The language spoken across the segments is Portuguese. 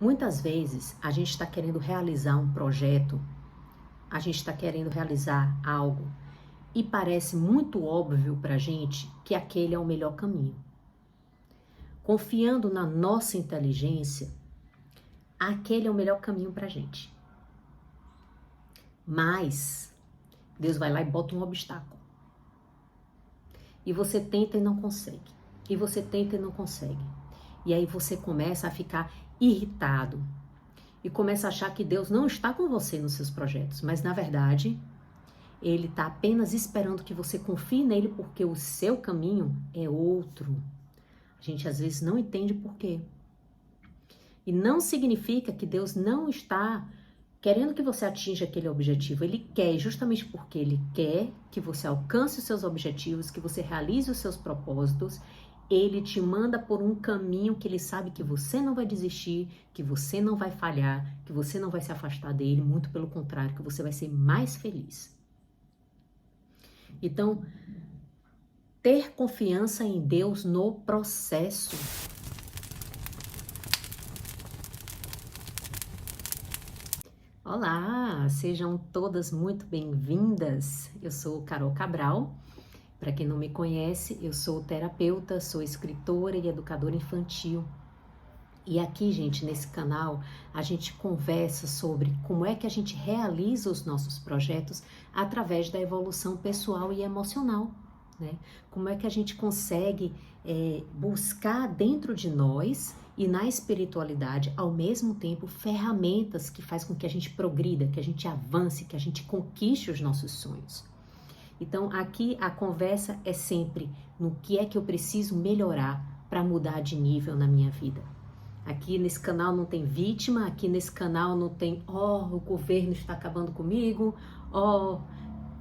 Muitas vezes a gente está querendo realizar um projeto, a gente está querendo realizar algo e parece muito óbvio para a gente que aquele é o melhor caminho. Confiando na nossa inteligência, aquele é o melhor caminho para a gente. Mas Deus vai lá e bota um obstáculo. E você tenta e não consegue. E você tenta e não consegue. E aí você começa a ficar irritado. E começa a achar que Deus não está com você nos seus projetos. Mas na verdade, Ele está apenas esperando que você confie nele, porque o seu caminho é outro. A gente às vezes não entende por quê. E não significa que Deus não está querendo que você atinja aquele objetivo. Ele quer, justamente porque Ele quer que você alcance os seus objetivos, que você realize os seus propósitos. Ele te manda por um caminho que Ele sabe que você não vai desistir, que você não vai falhar, que você não vai se afastar dele, muito pelo contrário, que você vai ser mais feliz. Então, ter confiança em Deus no processo. Olá, sejam todas muito bem-vindas. Eu sou Carol Cabral. Para quem não me conhece, eu sou terapeuta, sou escritora e educadora infantil. E aqui, gente, nesse canal, a gente conversa sobre como é que a gente realiza os nossos projetos através da evolução pessoal e emocional, né? Como é que a gente consegue buscar dentro de nós e na espiritualidade, ao mesmo tempo, ferramentas que faz com que a gente progrida, que a gente avance, que a gente conquiste os nossos sonhos. Então, aqui a conversa é sempre no que é que eu preciso melhorar para mudar de nível na minha vida. Aqui nesse canal não tem vítima, aqui nesse canal não tem, o governo está acabando comigo,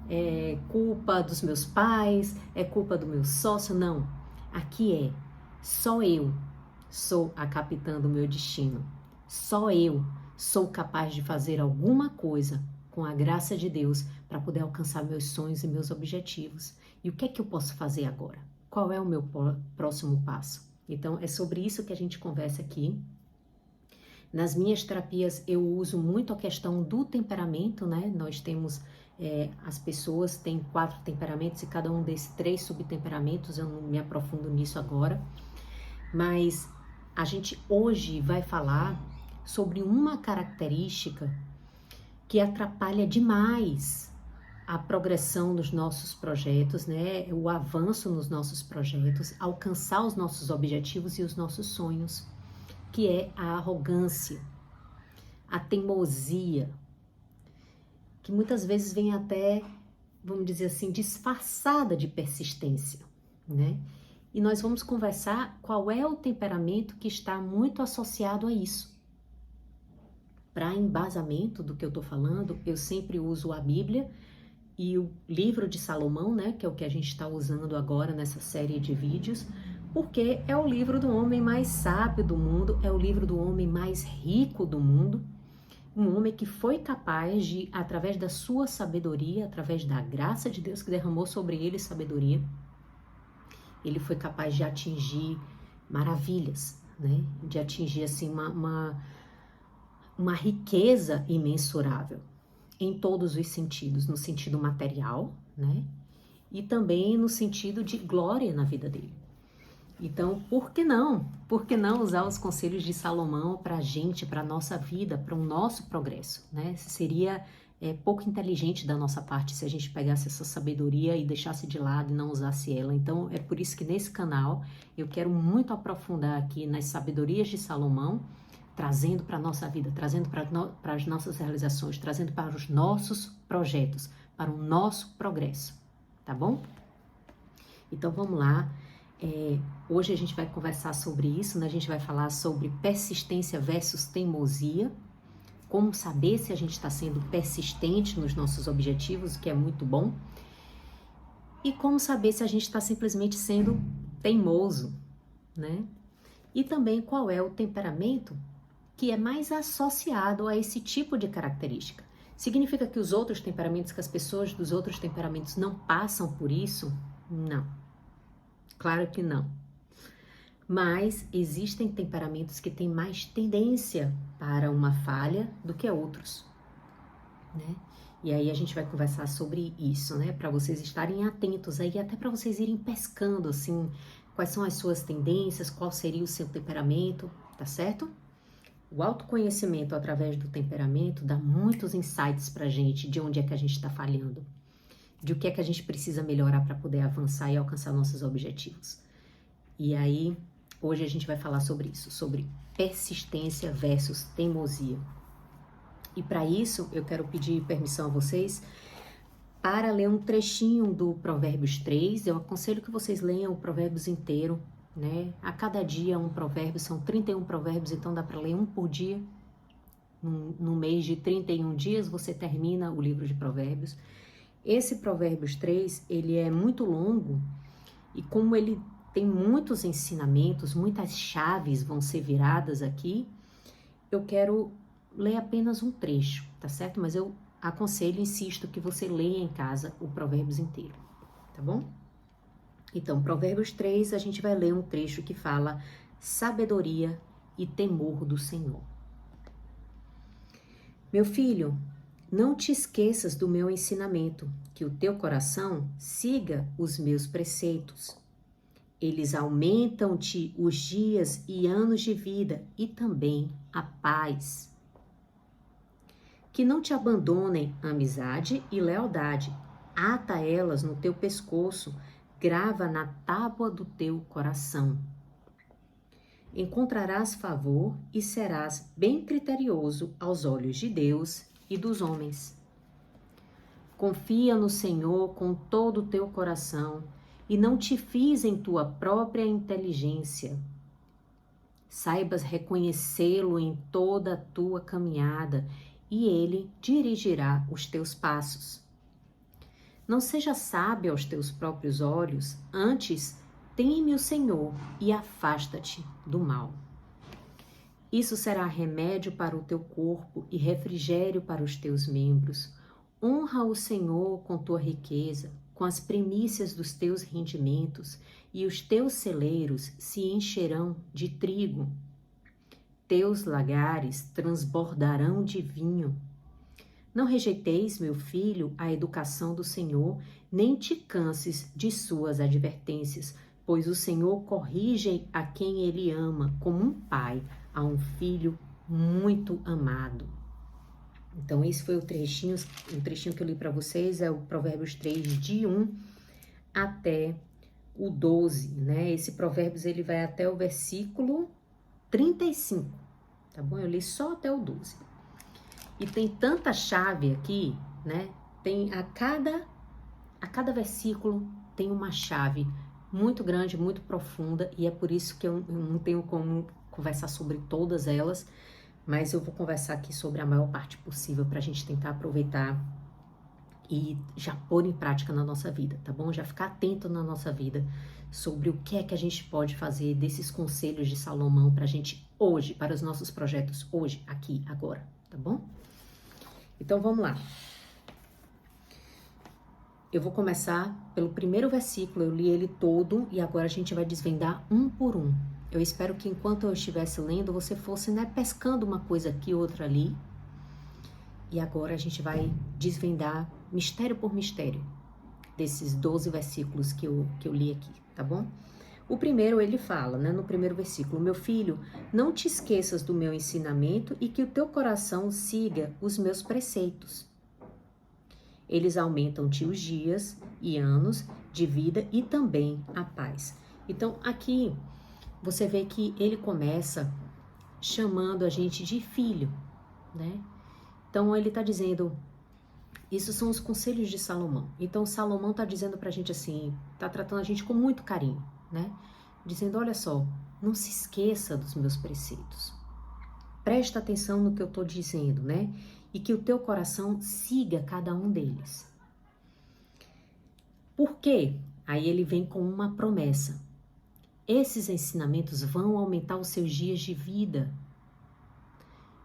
é culpa dos meus pais, é culpa do meu sócio, não. Aqui só eu sou a capitã do meu destino. Só eu sou capaz de fazer alguma coisa com a graça de Deus para poder alcançar meus sonhos e meus objetivos. E o que é que eu posso fazer agora? Qual é o meu próximo passo? Então, é sobre isso que a gente conversa aqui. Nas minhas terapias, eu uso muito a questão do temperamento, né? Nós temos, as pessoas têm 4 temperamentos e cada um desses 3 subtemperamentos, eu não me aprofundo nisso agora. Mas a gente hoje vai falar sobre uma característica que atrapalha demais a progressão dos nossos projetos, né? O avanço nos nossos projetos, alcançar os nossos objetivos e os nossos sonhos, que é a arrogância, a teimosia, que muitas vezes vem até, vamos dizer assim, disfarçada de persistência, né? E nós vamos conversar qual é o temperamento que está muito associado a isso. Para embasamento do que eu estou falando, eu sempre uso a Bíblia e o livro de Salomão, né, que é o que a gente está usando agora nessa série de vídeos, porque é o livro do homem mais sábio do mundo, é o livro do homem mais rico do mundo, um homem que foi capaz de, através da sua sabedoria, através da graça de Deus que derramou sobre ele sabedoria, ele foi capaz de atingir maravilhas, né, de atingir assim uma riqueza imensurável em todos os sentidos, no sentido material, né? E também no sentido de glória na vida dele. Então, por que não? Por que não usar os conselhos de Salomão para a gente, para a nossa vida, para o nosso progresso, né? Seria pouco inteligente da nossa parte se a gente pegasse essa sabedoria e deixasse de lado e não usasse ela. Então, é por isso que nesse canal eu quero muito aprofundar aqui nas sabedorias de Salomão, trazendo para a nossa vida, trazendo para as nossas realizações, trazendo para os nossos projetos, para o nosso progresso, tá bom? Então vamos lá, hoje a gente vai conversar sobre isso, né? A gente vai falar sobre persistência versus teimosia, como saber se a gente está sendo persistente nos nossos objetivos, o que é muito bom, e como saber se a gente está simplesmente sendo teimoso, né? E também qual é o temperamento que é mais associado a esse tipo de característica. Significa que os outros temperamentos, que as pessoas dos outros temperamentos não passam por isso? Não. Claro que não. Mas existem temperamentos que têm mais tendência para uma falha do que outros, né? E aí a gente vai conversar sobre isso, né? Para vocês estarem atentos aí, até para vocês irem pescando, assim, quais são as suas tendências, qual seria o seu temperamento, tá certo? O autoconhecimento através do temperamento dá muitos insights pra gente de onde é que a gente está falhando, de o que é que a gente precisa melhorar para poder avançar e alcançar nossos objetivos. E aí, hoje a gente vai falar sobre isso, sobre persistência versus teimosia. E para isso, eu quero pedir permissão a vocês para ler um trechinho do Provérbios 3. Eu aconselho que vocês leiam o Provérbios inteiro, né? A cada dia um provérbio, são 31 provérbios, então dá para ler um por dia. No mês de 31 dias, você termina o livro de Provérbios. Esse Provérbios 3, ele é muito longo e como ele tem muitos ensinamentos, muitas chaves vão ser viradas aqui, eu quero ler apenas um trecho, tá certo? Mas eu aconselho, insisto, que você leia em casa o Provérbios inteiro, tá bom? Então, Provérbios 3, a gente vai ler um trecho que fala sabedoria e temor do Senhor. Meu filho, não te esqueças do meu ensinamento, que o teu coração siga os meus preceitos. Eles aumentam-te os dias e anos de vida e também a paz. Que não te abandonem amizade e lealdade. Ata elas no teu pescoço, grava na tábua do teu coração. Encontrarás favor e serás bem criterioso aos olhos de Deus e dos homens. Confia no Senhor com todo o teu coração e não te fies em tua própria inteligência. Saibas reconhecê-lo em toda a tua caminhada e ele dirigirá os teus passos. Não seja sábio aos teus próprios olhos, antes teme o Senhor e afasta-te do mal. Isso será remédio para o teu corpo e refrigério para os teus membros. Honra o Senhor com tua riqueza, com as primícias dos teus rendimentos, e os teus celeiros se encherão de trigo. Teus lagares transbordarão de vinho. Não rejeiteis, meu filho, a educação do Senhor, nem te canses de suas advertências, pois o Senhor corrige a quem ele ama, como um pai a um filho muito amado. Então, esse foi o trechinho que eu li para vocês, é o Provérbios 3, de 1 até o 12, né? Esse Provérbios, ele vai até o versículo 35, tá bom? Eu li só até o 12. E tem tanta chave aqui, né? Tem a cada versículo tem uma chave muito grande, muito profunda, e é por isso que eu não tenho como conversar sobre todas elas, mas eu vou conversar aqui sobre a maior parte possível para a gente tentar aproveitar e já pôr em prática na nossa vida, tá bom? Já ficar atento na nossa vida sobre o que é que a gente pode fazer desses conselhos de Salomão para a gente hoje, para os nossos projetos hoje, aqui, agora, tá bom? Então vamos lá. Eu vou começar pelo primeiro versículo, eu li ele todo e agora a gente vai desvendar um por um. Eu espero que enquanto eu estivesse lendo, você fosse, né, pescando uma coisa aqui, outra ali. E agora a gente vai desvendar mistério por mistério desses 12 versículos que eu li aqui, tá bom? O primeiro ele fala, né, no primeiro versículo, meu filho, não te esqueças do meu ensinamento e que o teu coração siga os meus preceitos. Eles aumentam-te os dias e anos de vida e também a paz. Então, aqui você vê que ele começa chamando a gente de filho, né? Então, ele está dizendo, isso são os conselhos de Salomão. Então, Salomão está dizendo para a gente assim, está tratando a gente com muito carinho, né? Dizendo, olha só, não se esqueça dos meus preceitos. Presta atenção no que eu estou dizendo, né? E que o teu coração siga cada um deles. Por quê? Aí ele vem com uma promessa. Esses ensinamentos vão aumentar os seus dias de vida.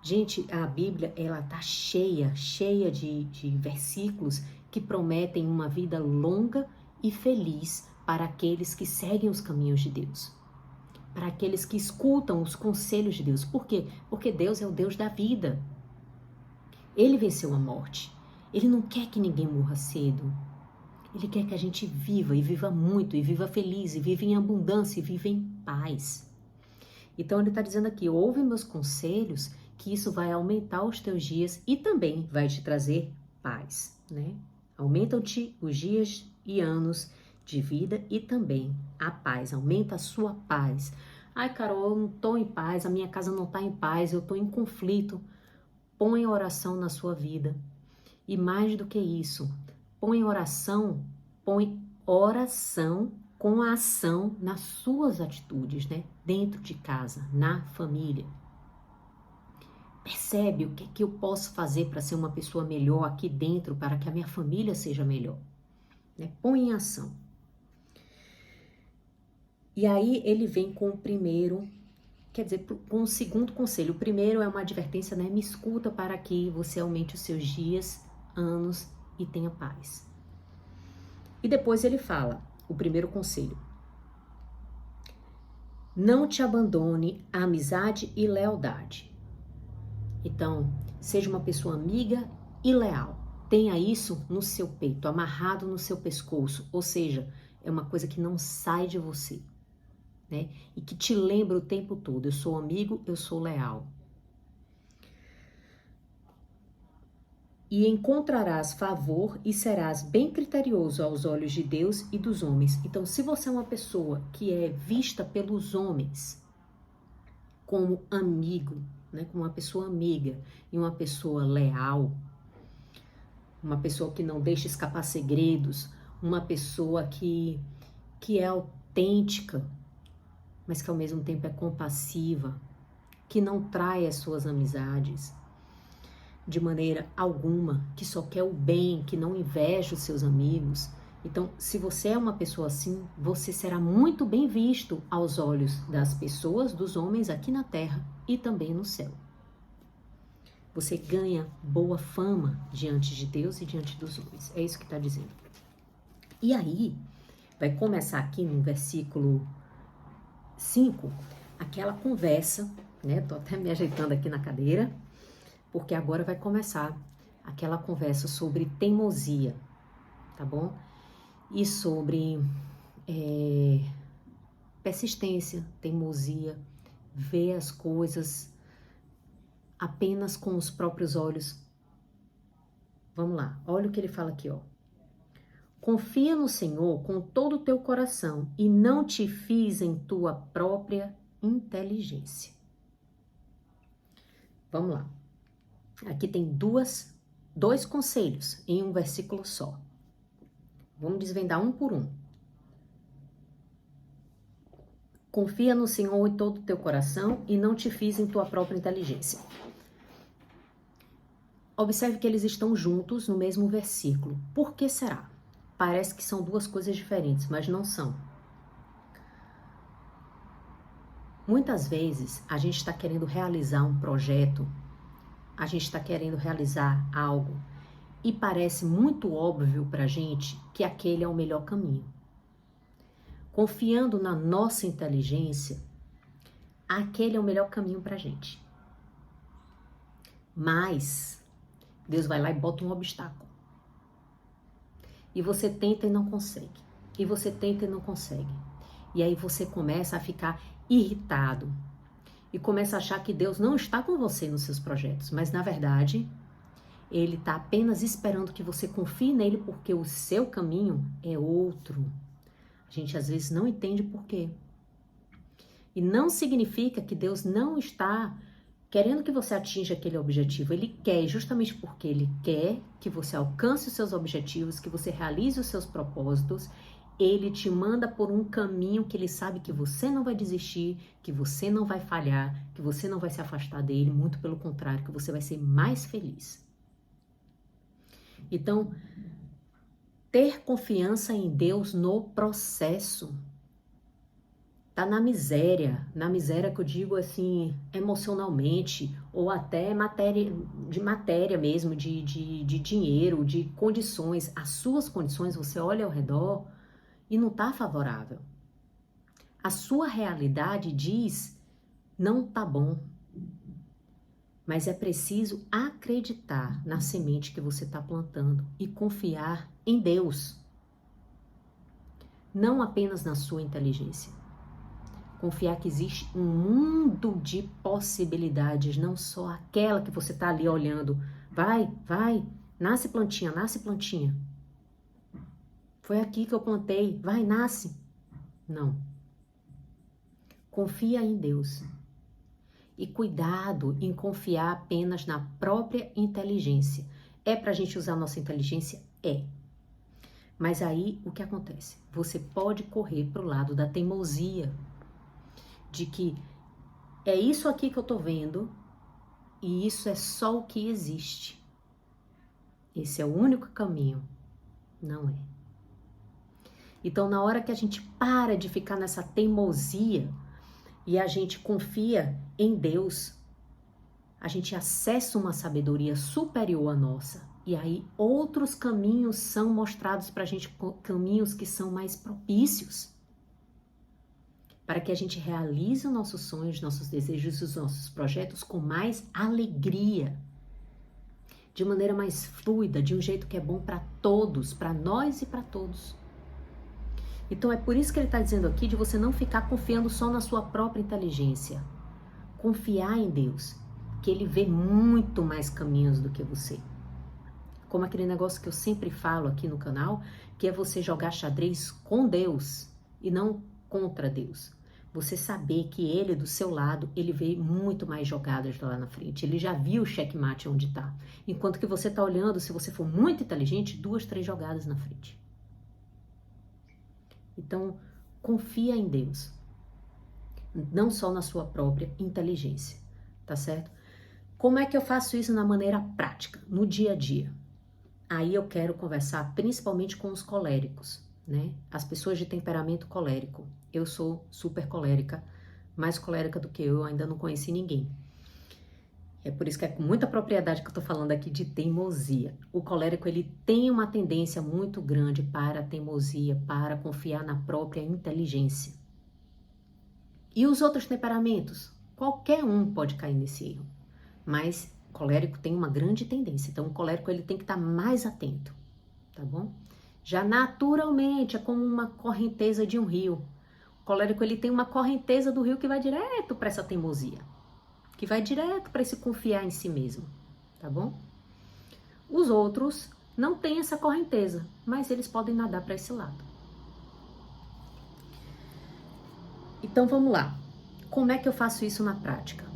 Gente, a Bíblia, ela tá cheia de versículos que prometem uma vida longa e feliz para aqueles que seguem os caminhos de Deus. para aqueles que escutam os conselhos de Deus. Por quê? Porque Deus é o Deus da vida. Ele venceu a morte. Ele não quer que ninguém morra cedo. Ele quer que a gente viva, e viva muito, e viva feliz, e viva em abundância, e viva em paz. Então ele está dizendo aqui, ouve meus conselhos, que isso vai aumentar os teus dias e também vai te trazer paz, né? Aumentam-te os dias e anos de vida e também a paz, aumenta a sua paz. Ai, Carol, eu não estou em paz, a minha casa não está em paz, eu estou em conflito. Põe oração na sua vida. E mais do que isso, põe oração com a ação nas suas atitudes, né? Dentro de casa, na família. Percebe o que eu posso fazer para ser uma pessoa melhor aqui dentro, para que a minha família seja melhor, né? Põe em ação. E aí ele vem com o primeiro, quer dizer, com o segundo conselho. O primeiro é uma advertência, né? Me escuta para que você aumente os seus dias, anos e tenha paz. E depois ele fala, o primeiro conselho. Não te abandone a amizade e lealdade. Então, seja uma pessoa amiga e leal. Tenha isso no seu peito, amarrado no seu pescoço. Ou seja, é uma coisa que não sai de você, né? E que te lembra o tempo todo. Eu sou amigo, eu sou leal. E encontrarás favor e serás bem criterioso aos olhos de Deus e dos homens. Então, se você é uma pessoa que é vista pelos homens como amigo, né, como uma pessoa amiga e uma pessoa leal, uma pessoa que não deixa escapar segredos, uma pessoa que é autêntica, mas que ao mesmo tempo é compassiva, que não trai as suas amizades de maneira alguma, que só quer o bem, que não inveja os seus amigos. Então, se você é uma pessoa assim, você será muito bem visto aos olhos das pessoas, dos homens aqui na terra e também no céu. Você ganha boa fama diante de Deus e diante dos homens. É isso que está dizendo. E aí, vai começar aqui no versículo 5, aquela conversa, né? Tô até me ajeitando aqui na cadeira, porque agora vai começar aquela conversa sobre teimosia, tá bom? E sobre persistência, teimosia, ver as coisas apenas com os próprios olhos. Vamos lá, olha o que ele fala aqui, ó. Confia no Senhor com todo o teu coração e não te fies em tua própria inteligência. Vamos lá. Aqui tem dois conselhos em um versículo só. Vamos desvendar um por um. Confia no Senhor em todo o teu coração e não te fies em tua própria inteligência. Observe que eles estão juntos no mesmo versículo. Por que será? Parece que são duas coisas diferentes, mas não são. Muitas vezes a gente está querendo realizar um projeto, a gente está querendo realizar algo e parece muito óbvio para a gente que aquele é o melhor caminho. Confiando na nossa inteligência, aquele é o melhor caminho para a gente. Mas Deus vai lá e bota um obstáculo. E você tenta e não consegue. E você tenta e não consegue. E aí você começa a ficar irritado. E começa a achar que Deus não está com você nos seus projetos. Mas na verdade, Ele está apenas esperando que você confie nele, porque o seu caminho é outro. A gente às vezes não entende por quê. E não significa que Deus não está querendo que você atinja aquele objetivo. Ele quer, justamente porque Ele quer que você alcance os seus objetivos, que você realize os seus propósitos. Ele te manda por um caminho que Ele sabe que você não vai desistir, que você não vai falhar, que você não vai se afastar dele, muito pelo contrário, que você vai ser mais feliz. Então, ter confiança em Deus no processo. Tá na miséria que eu digo assim, emocionalmente, ou até matéria mesmo, de dinheiro, de condições. As suas condições, você olha ao redor e não tá favorável. A sua realidade diz, não tá bom. Mas é preciso acreditar na semente que você está plantando e confiar em Deus. Não apenas na sua inteligência. Confiar que existe um mundo de possibilidades, não só aquela que você está ali olhando. Vai, nasce plantinha, nasce plantinha. Foi aqui que eu plantei, vai, nasce. Não. Confia em Deus. E cuidado em confiar apenas na própria inteligência. É para a gente usar a nossa inteligência? É. Mas aí, o que acontece? Você pode correr para o lado da teimosia. De que é isso aqui que eu estou vendo e isso é só o que existe. Esse é o único caminho. Não é. Então, na hora que a gente para de ficar nessa teimosia e a gente confia em Deus, a gente acessa uma sabedoria superior à nossa. E aí outros caminhos são mostrados para a gente, caminhos que são mais propícios. Para que a gente realize os nossos sonhos, nossos desejos, os nossos projetos com mais alegria. De maneira mais fluida, de um jeito que é bom para todos, para nós e para todos. Então é por isso que ele está dizendo aqui de você não ficar confiando só na sua própria inteligência. Confiar em Deus, que Ele vê muito mais caminhos do que você. Como aquele negócio que eu sempre falo aqui no canal, que é você jogar xadrez com Deus e não contra Deus. Você saber que Ele, do seu lado, Ele vê muito mais jogadas lá na frente. Ele já viu o checkmate onde está. Enquanto que você está olhando, se você for muito inteligente, 2, 3 jogadas na frente. Então, confia em Deus. Não só na sua própria inteligência, tá certo? Como é que eu faço isso na maneira prática, no dia a dia? Aí eu quero conversar principalmente com os coléricos, né? As pessoas de temperamento colérico. Eu sou super colérica, mais colérica do que eu ainda não conheci ninguém. É por isso que é com muita propriedade que eu tô falando aqui de teimosia. O colérico, ele tem uma tendência muito grande para a teimosia, para confiar na própria inteligência. E os outros temperamentos? Qualquer um pode cair nesse erro. Mas o colérico tem uma grande tendência. Então, o colérico ele tem que estar mais atento, tá bom? Já naturalmente, é como uma correnteza de um rio. O colérico ele tem uma correnteza do rio que vai direto para essa teimosia. Que vai direto para esse confiar em si mesmo, tá bom? Os outros não têm essa correnteza, mas eles podem nadar para esse lado. Então vamos lá. Como é que eu faço isso na prática?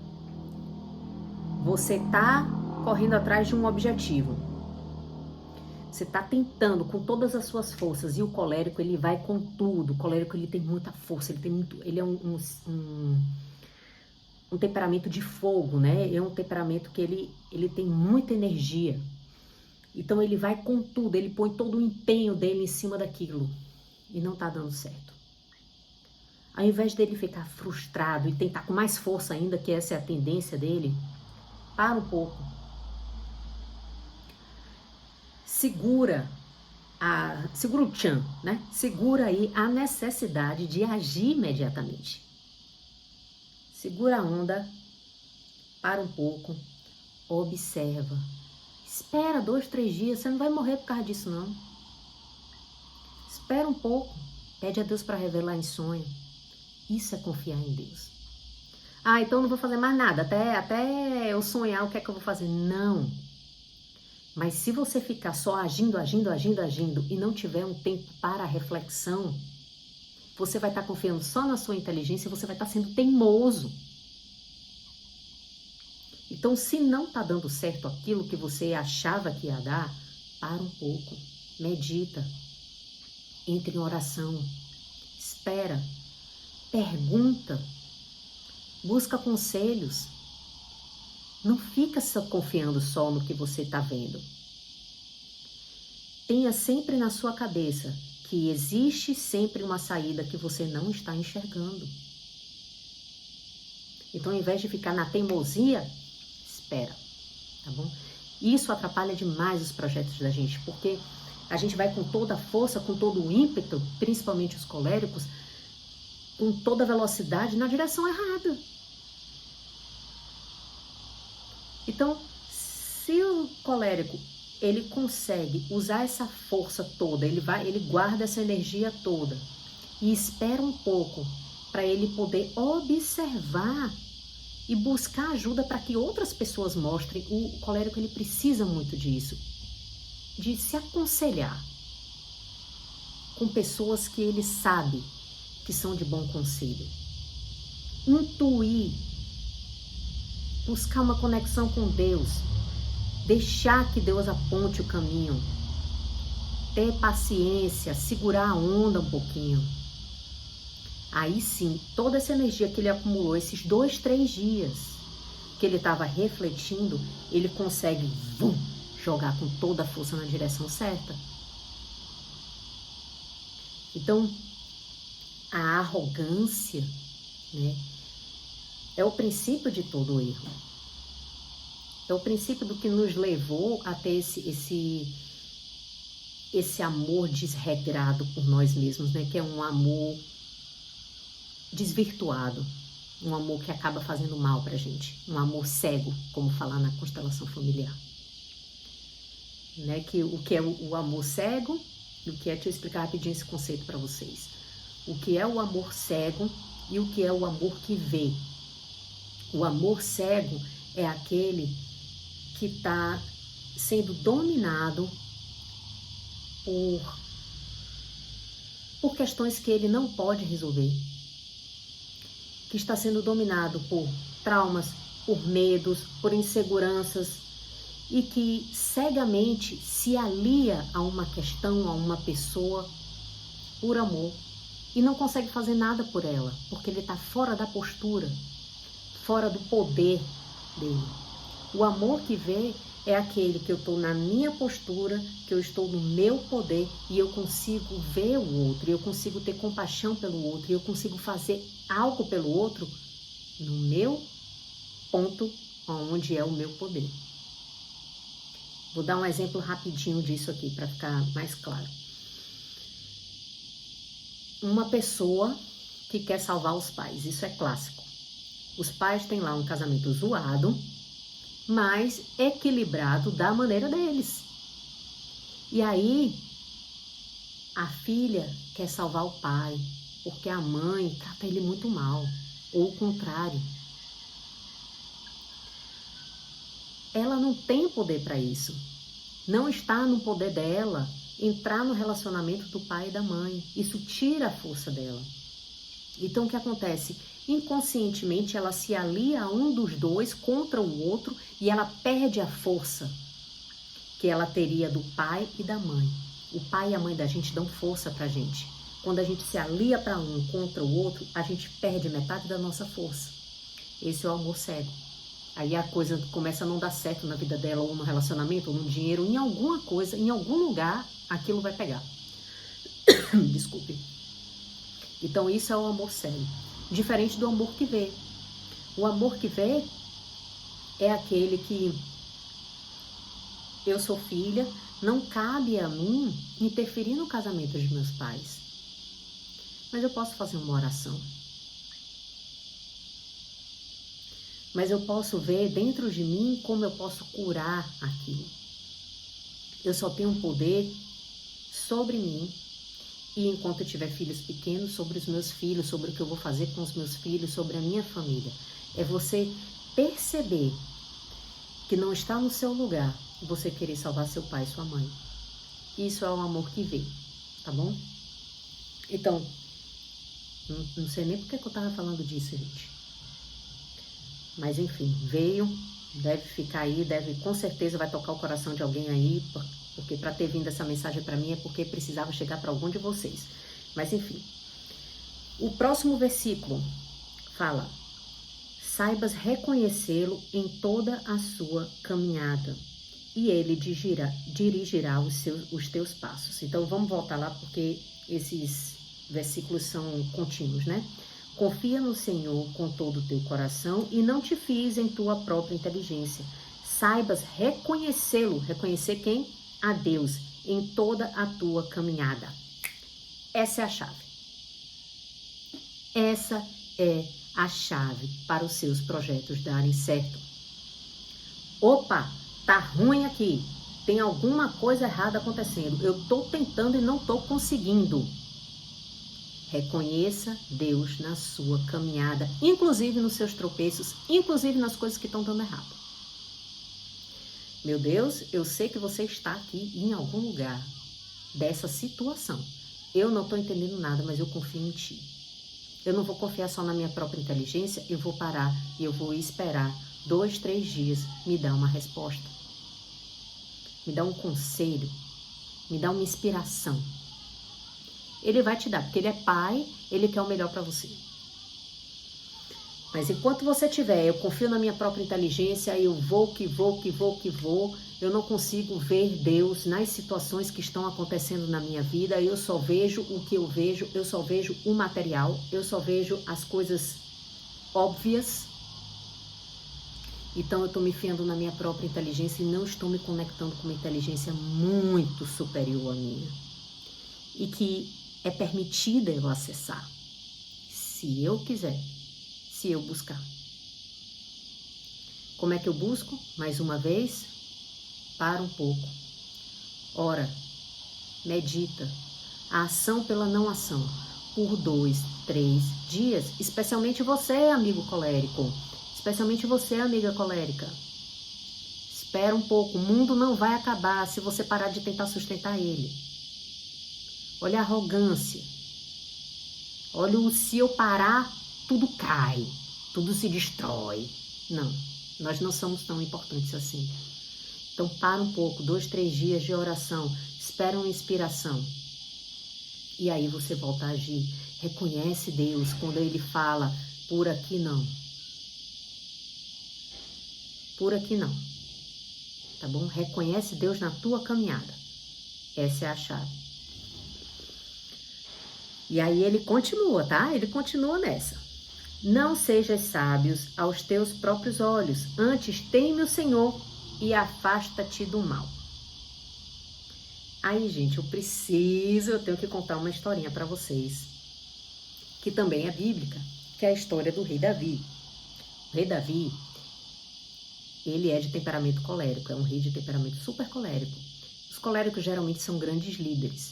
Você tá correndo atrás de um objetivo. Você tá tentando com todas as suas forças e o colérico ele vai com tudo. O colérico ele tem muita força, ele é um temperamento de fogo, né? É um temperamento que ele tem muita energia. Então ele vai com tudo, ele põe todo o empenho dele em cima daquilo e não tá dando certo. Ao invés dele ficar frustrado e tentar com mais força ainda, que essa é a tendência dele, para um pouco. Segura o tchan, né? Segura aí a necessidade de agir imediatamente. Segura a onda, para um pouco, observa. Espera 2, 3 dias, você não vai morrer por causa disso não. Espera um pouco, pede a Deus para revelar em sonho. Isso é confiar em Deus. Ah, então eu não vou fazer mais nada, até eu sonhar o que é que eu vou fazer. Não. Mas se você ficar só agindo e não tiver um tempo para a reflexão, você vai estar confiando só na sua inteligência e você vai estar sendo teimoso. Então, se não está dando certo aquilo que você achava que ia dar, para um pouco, medita, entre em oração, espera, pergunta, busca conselhos. Não fica só confiando só no que você está vendo. Tenha sempre na sua cabeça que existe sempre uma saída que você não está enxergando. Então, ao invés de ficar na teimosia, espera, tá bom? Isso atrapalha demais os projetos da gente, porque a gente vai com toda a força, com todo o ímpeto, principalmente os coléricos, com toda velocidade na direção errada. Então, se o colérico ele consegue usar essa força toda, ele guarda essa energia toda e espera um pouco para ele poder observar e buscar ajuda para que outras pessoas mostrem. O colérico ele precisa muito disso, de se aconselhar com pessoas que ele sabe que são de bom conselho, intuir, buscar uma conexão com Deus, deixar que Deus aponte o caminho, ter paciência, segurar a onda um pouquinho. Aí sim, toda essa energia que ele acumulou, esses 2, 3 dias que ele estava refletindo, ele consegue jogar com toda a força na direção certa. Então, a arrogância, né, é o princípio de todo o erro. É o princípio do que nos levou a ter esse amor desregrado por nós mesmos, né, que é um amor desvirtuado, um amor que acaba fazendo mal pra gente, um amor cego, como falar na constelação familiar. Né, que o que é o amor cego, o que é, deixa eu explicar rapidinho esse conceito para vocês. O que é o amor cego e o que é o amor que vê. O amor cego é aquele que está sendo dominado por questões que ele não pode resolver, que está sendo dominado por traumas, por medos, por inseguranças, e que cegamente se alia a uma questão, a uma pessoa, por amor, e não consegue fazer nada por ela, porque ele está fora da postura, fora do poder dele. O amor que vê é aquele que eu estou na minha postura, que eu estou no meu poder e eu consigo ver o outro, eu consigo ter compaixão pelo outro, eu consigo fazer algo pelo outro no meu ponto, onde é o meu poder. Vou dar um exemplo rapidinho disso aqui para ficar mais claro. Uma pessoa que quer salvar os pais, isso é clássico. Os pais têm lá um casamento zoado, mas equilibrado da maneira deles. E aí, a filha quer salvar o pai, porque a mãe trata ele muito mal, ou o contrário. Ela não tem poder para isso. Não está no poder dela entrar no relacionamento do pai e da mãe. Isso tira a força dela. Então, o que acontece? Inconscientemente, ela se alia a um dos dois contra o outro e ela perde a força que ela teria do pai e da mãe. O pai e a mãe da gente dão força pra gente. Quando a gente se alia para um contra o outro, a gente perde metade da nossa força. Esse é o amor cego. Aí a coisa começa a não dar certo na vida dela, ou no relacionamento, ou no dinheiro, em alguma coisa, em algum lugar, aquilo vai pegar. Desculpe. Então isso é o amor cego. Diferente do amor que vê. O amor que vê é aquele que eu sou filha, não cabe a mim interferir no casamento dos meus pais. Mas eu posso fazer uma oração. Mas eu posso ver dentro de mim como eu posso curar aquilo. Eu só tenho um poder sobre mim e enquanto eu tiver filhos pequenos, sobre os meus filhos, sobre o que eu vou fazer com os meus filhos, sobre a minha família. É você perceber que não está no seu lugar você querer salvar seu pai e sua mãe. Isso é o amor que vê, tá bom? Então, não sei nem porque que eu estava falando disso, gente. Mas enfim, veio, deve ficar aí, com certeza vai tocar o coração de alguém aí, porque para ter vindo essa mensagem para mim é porque precisava chegar para algum de vocês. Mas enfim, o próximo versículo fala: saibas reconhecê-lo em toda a sua caminhada, e ele dirigirá os teus passos. Então vamos voltar lá, porque esses versículos são contínuos, né? Confia no Senhor com todo o teu coração e não te fies em tua própria inteligência. Saibas reconhecê-lo. Reconhecer quem? A Deus, em toda a tua caminhada. Essa é a chave. Essa é a chave para os seus projetos darem certo. Opa, tá ruim aqui. Tem alguma coisa errada acontecendo. Eu tô tentando e não tô conseguindo. Reconheça Deus na sua caminhada, inclusive nos seus tropeços, inclusive nas coisas que estão dando errado. Meu Deus, eu sei que você está aqui em algum lugar dessa situação. Eu não estou entendendo nada, mas eu confio em Ti. Eu não vou confiar só na minha própria inteligência, eu vou parar e eu vou esperar 2, 3 dias me dar uma resposta. Me dá um conselho, me dá uma inspiração. Ele vai te dar, porque Ele é Pai, Ele quer o melhor para você. Mas enquanto você tiver, eu confio na minha própria inteligência, eu vou, eu não consigo ver Deus nas situações que estão acontecendo na minha vida, eu só vejo o que eu vejo, eu só vejo o material, eu só vejo as coisas óbvias. Então eu estou me fiando na minha própria inteligência e não estou me conectando com uma inteligência muito superior à minha. E que é permitida eu acessar, se eu quiser. Se eu buscar. Como é que eu busco? Mais uma vez, para um pouco. Ora, medita. A ação pela não ação. Por 2, 3 dias. Especialmente você, amigo colérico. Especialmente você, amiga colérica. Espera um pouco. O mundo não vai acabar se você parar de tentar sustentar ele. Olha a arrogância. Olha o se eu parar, tudo cai, tudo se destrói. Não, nós não somos tão importantes assim. Então para um pouco, 2, 3 dias de oração, espera uma inspiração. E aí você volta a agir. Reconhece Deus quando Ele fala, por aqui não. Por aqui não. Tá bom? Reconhece Deus na tua caminhada. Essa é a chave. E aí ele continua, tá? Ele continua nessa. Não sejas sábios aos teus próprios olhos, antes teme o Senhor e afasta-te do mal. Aí, gente, eu tenho que contar uma historinha para vocês, que também é bíblica, que é a história do rei Davi. O rei Davi, ele é de temperamento colérico, é um rei de temperamento super colérico. Os coléricos geralmente são grandes líderes,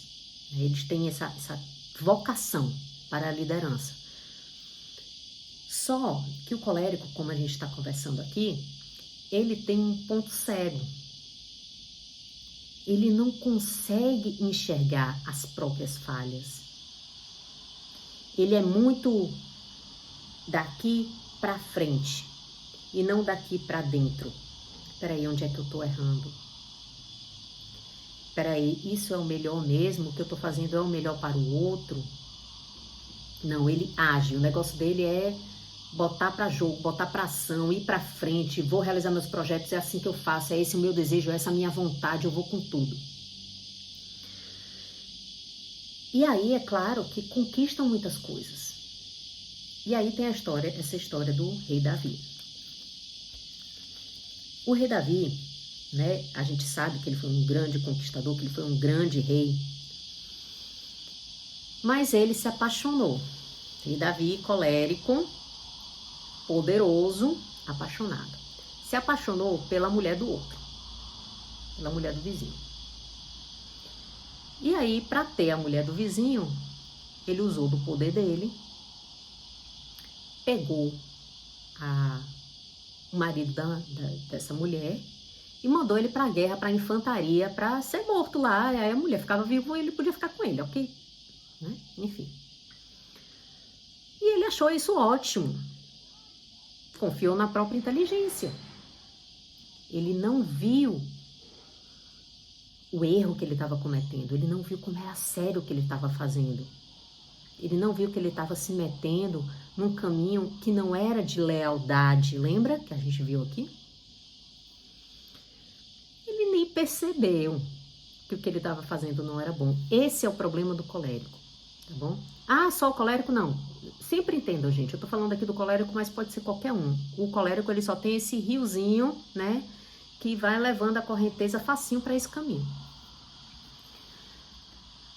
né? Eles têm essa vocação para a liderança. Só que o colérico, como a gente está conversando aqui, ele tem um ponto cego. Ele não consegue enxergar as próprias falhas. Ele é muito daqui para frente e não daqui para dentro. Peraí, onde é que eu estou errando? Peraí, isso é o melhor mesmo? O que eu estou fazendo é o melhor para o outro? Não, ele age. O negócio dele é botar para jogo, botar para ação, ir para frente, vou realizar meus projetos, é assim que eu faço, é esse o meu desejo, é essa a minha vontade, eu vou com tudo. E aí, é claro que conquistam muitas coisas. E aí tem essa história do rei Davi. O rei Davi, né, a gente sabe que ele foi um grande conquistador, que ele foi um grande rei, mas ele se apaixonou. Rei Davi, colérico, poderoso, apaixonado. Se apaixonou pela mulher do outro, pela mulher do vizinho. E aí, para ter a mulher do vizinho, ele usou do poder dele, pegou o marido dessa mulher e mandou ele para a guerra, para a infantaria, para ser morto lá. Aí a mulher ficava viva e ele podia ficar com ele, ok? Né? Enfim. E ele achou isso ótimo. Confiou na própria inteligência. Ele não viu o erro que ele estava cometendo. Ele não viu como era sério o que ele estava fazendo. Ele não viu que ele estava se metendo num caminho que não era de lealdade. Lembra que a gente viu aqui? Ele nem percebeu que o que ele estava fazendo não era bom. Esse é o problema do colérico, tá bom? Ah, só o colérico? Não. Sempre entendam, gente. Eu tô falando aqui do colérico, mas pode ser qualquer um. O colérico, ele só tem esse riozinho, né? Que vai levando a correnteza facinho para esse caminho.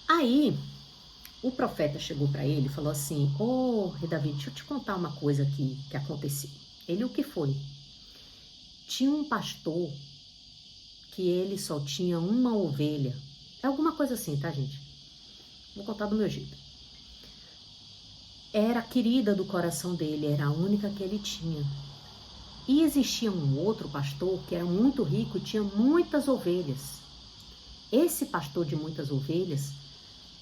Aí, O profeta chegou para ele e falou assim: Ô, rei Davi, deixa eu te contar uma coisa aqui que aconteceu. Ele, o que foi? Tinha um pastor que ele só tinha uma ovelha. É alguma coisa assim, tá, gente? Vou contar do meu jeito. Era querida do coração dele, era a única que ele tinha. E existia um outro pastor que era muito rico e tinha muitas ovelhas. Esse pastor de muitas ovelhas,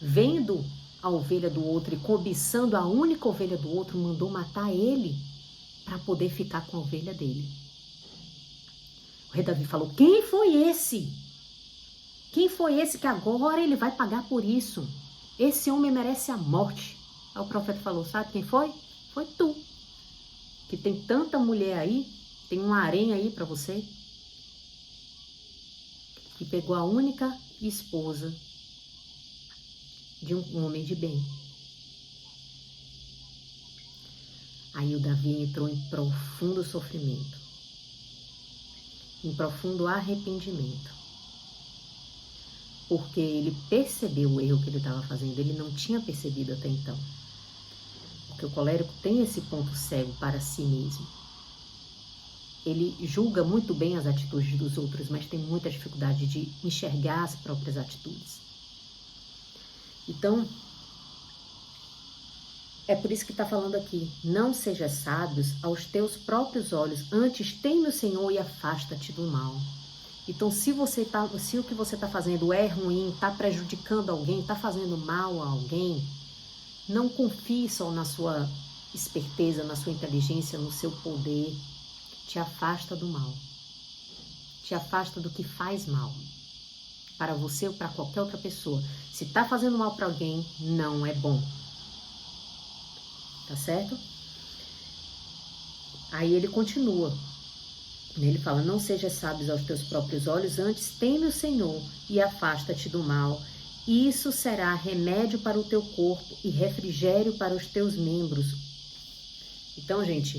vendo a ovelha do outro e cobiçando a única ovelha do outro, mandou matar ele para poder ficar com a ovelha dele. O rei Davi falou: quem foi esse? Quem foi esse que agora ele vai pagar por isso? Esse homem merece a morte. Aí o profeta falou: sabe quem foi? Foi tu, que tem tanta mulher aí, tem um harém aí para você, que pegou a única esposa de um homem de bem. Aí o Davi entrou em profundo sofrimento, em profundo arrependimento, porque ele percebeu o erro que ele estava fazendo. Ele não tinha percebido até então, porque o colérico tem esse ponto cego para si mesmo. Ele julga muito bem as atitudes dos outros, mas tem muita dificuldade de enxergar as próprias atitudes. Então, é por isso que está falando aqui: não sejas sábios aos teus próprios olhos, antes teme o Senhor e afasta-te do mal. Então, se o que você está fazendo é ruim, está prejudicando alguém, está fazendo mal a alguém, não confie só na sua esperteza, na sua inteligência, no seu poder. Te afasta do mal. Te afasta do que faz mal para você ou para qualquer outra pessoa. Se está fazendo mal para alguém, não é bom. Tá certo? Aí ele continua. Ele fala: não sejas sábios aos teus próprios olhos, antes teme o Senhor e afasta-te do mal. Isso será remédio para o teu corpo e refrigério para os teus membros. Então, gente,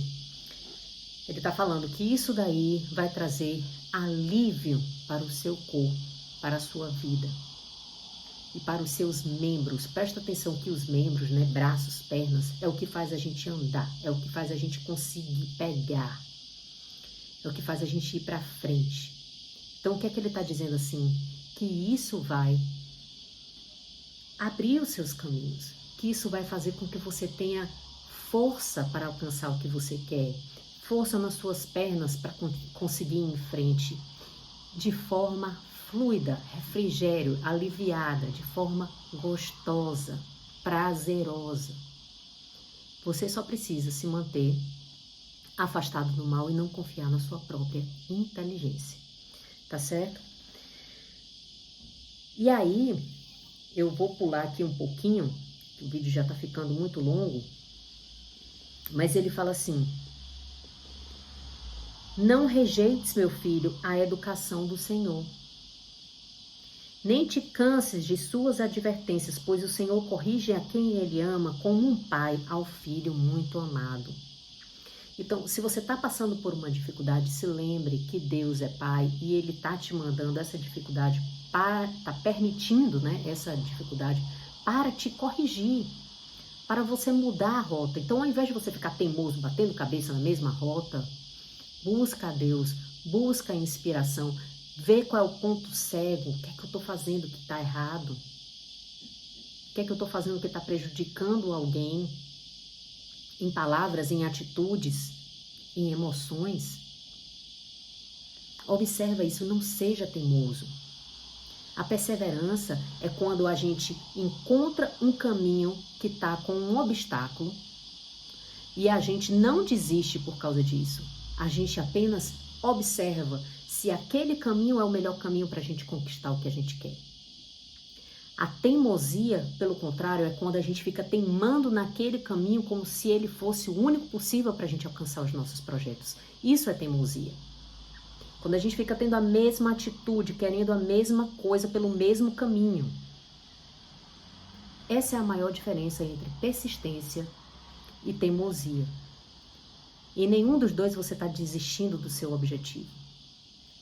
ele está falando que isso daí vai trazer alívio para o seu corpo, para a sua vida e para os seus membros. Presta atenção que os membros, né, braços, pernas, é o que faz a gente andar, é o que faz a gente conseguir pegar, é o que faz a gente ir para frente. Então, o que é que ele está dizendo assim? Que isso vai abrir os seus caminhos, que isso vai fazer com que você tenha força para alcançar o que você quer, força nas suas pernas para conseguir ir em frente, de forma fluida, refrigério, aliviada, de forma gostosa, prazerosa. Você só precisa se manter afastado do mal e não confiar na sua própria inteligência, tá certo? E aí, eu vou pular aqui um pouquinho, o vídeo já tá ficando muito longo, mas ele fala assim: não rejeites, meu filho, a educação do Senhor. Nem te canses de suas advertências, pois o Senhor corrige a quem Ele ama como um pai ao filho muito amado. Então, se você está passando por uma dificuldade, se lembre que Deus é pai e Ele está te mandando essa dificuldade, está permitindo, né, essa dificuldade para te corrigir, para você mudar a rota. Então, ao invés de você ficar teimoso, batendo cabeça na mesma rota, busca a Deus, busca a inspiração, vê qual é o ponto cego, o que é que eu estou fazendo que está errado, o que é que eu estou fazendo que está prejudicando alguém, em palavras, em atitudes, em emoções. Observa isso, não seja teimoso. A perseverança é quando a gente encontra um caminho que está com um obstáculo e a gente não desiste por causa disso. A gente apenas observa se aquele caminho é o melhor caminho para a gente conquistar o que a gente quer. A teimosia, pelo contrário, é quando a gente fica teimando naquele caminho como se ele fosse o único possível para a gente alcançar os nossos projetos. Isso é teimosia. Quando a gente fica tendo a mesma atitude, querendo a mesma coisa pelo mesmo caminho. Essa é a maior diferença entre persistência e teimosia. Em nenhum dos dois você está desistindo do seu objetivo.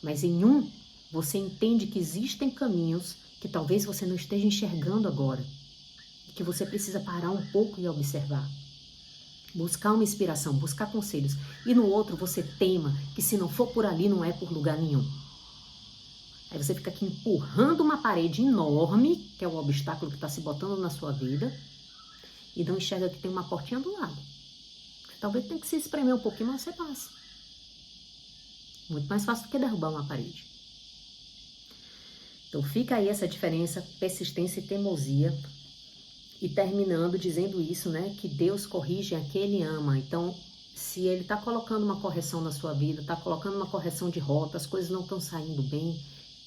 Mas em um, você entende que existem caminhos que talvez você não esteja enxergando agora. que você precisa parar um pouco e observar. Buscar uma inspiração, buscar conselhos. E no outro você tema que se não for por ali não é por lugar nenhum. Aí você fica aqui empurrando uma parede enorme, que é o obstáculo que está se botando na sua vida, e não enxerga que tem uma portinha do lado. Você talvez tenha que se espremer um pouquinho, mas você passa. Muito mais fácil do que derrubar uma parede. Então fica aí essa diferença, persistência e teimosia. E terminando dizendo isso, né? Que Deus corrige a quem Ele ama. Então, se Ele está colocando uma correção na sua vida, está colocando uma correção de rota, as coisas não estão saindo bem,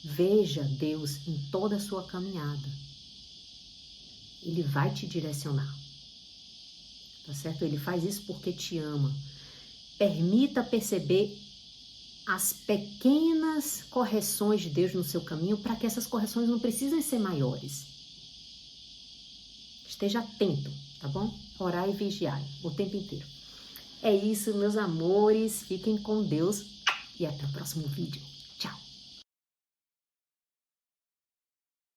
veja Deus em toda a sua caminhada. Ele vai te direcionar. Tá certo? Ele faz isso porque te ama. Permita perceber as pequenas correções de Deus no seu caminho para que essas correções não precisem ser maiores. Esteja atento, tá bom? Orar e vigiar o tempo inteiro. É isso, meus amores. Fiquem com Deus e até o próximo vídeo.